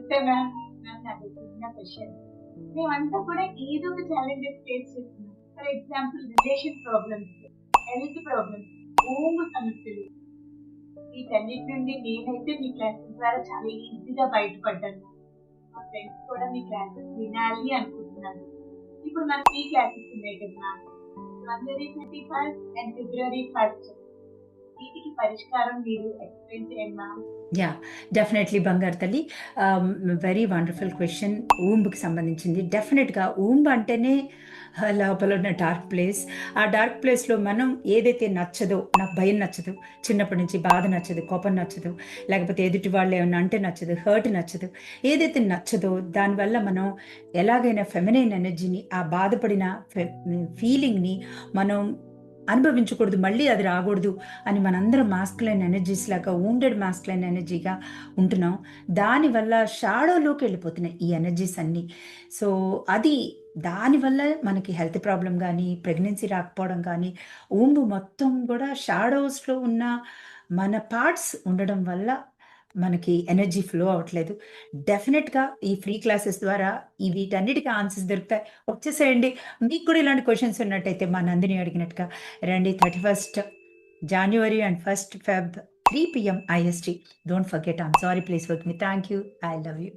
నమస్తే ma'am. Ma'am నాది చిన్న క్వెషన్. మేమంతా కూడా ఏదో ఒక ఛాలెంజెస్ ఫేస్ చేస్తున్నాం. For example relation problems, health problems, home సమస్యలు. వీటన్నిటి నుండి నేనైతే మీ క్లాసెస్ ద్వారా చాలా ఈజీగా బయటపడ్డాను. మా ఫ్రెండ్స్ కూడా మీ క్లాసెస్ వినాలి అనుకుంటున్నాను. ఇప్పుడు మనకి ఈ క్లాసెస్ ఉన్నాయి కదా మ్యామ్. జనవరి 31 అండ్ ఫిబ్రవరి 1 వీటికి పరిష్కారం మీరు ఎక్స్ప్లెయిన్ చేయండి మ్యామ్. యా డెఫినెట్లీ బంగారు తల్లి. Very wonderful question. ఊంబ్కి సంబంధించింది. డెఫినెట్గా ఊంబ్ అంటేనే లోపల ఉన్న డార్క్ ప్లేస్. ఆ డార్క్ ప్లేస్లో మనం ఏదైతే నచ్చదో, నాకు భయం నచ్చదు, చిన్నప్పటి నుంచి బాధ నచ్చదు, కోపం నచ్చదు, లేకపోతే ఎదుటి వాళ్ళు ఏమన్నా అంటే నచ్చదు, హర్ట్ నచ్చదు, ఏదైతే నచ్చదో దానివల్ల మనం ఎలాగైనా ఫెమినైన్ ఎనర్జీని, ఆ బాధపడిన ఫీలింగ్ని మనం అనుభవించకూడదు, మళ్ళీ అది రాకూడదు అని మనందరం మాస్కులైన్ ఎనర్జీస్ లాగా వూండెడ్ మాస్కులైన్ ఎనర్జీగా ఉంటున్నాం. దానివల్ల షాడోలోకి వెళ్ళిపోతున్నాయి ఈ ఎనర్జీస్ అన్నీ. సో అది దానివల్ల మనకి హెల్త్ ప్రాబ్లం కానీ, ప్రెగ్నెన్సీ రాకపోవడం కానీ, ఊంబు మొత్తం కూడా షాడోస్లో ఉన్న మన పార్ట్స్ ఉండడం వల్ల మనకి ఎనర్జీ ఫ్లో అవ్వట్లేదు. డెఫినెట్గా ఈ ఫ్రీ క్లాసెస్ ద్వారా ఈ వీటన్నిటికీ ఆన్సర్స్ దొరుకుతాయి. వచ్చేసేయండి. మీకు కూడా ఇలాంటి క్వశ్చన్స్ ఉన్నట్టయితే మా నందిని అడిగినట్టుగా రండి. 31st January and 1st Feb 3 p.m. IST. Don't forget. I'm sorry, please forgive me. Thank you. I love you.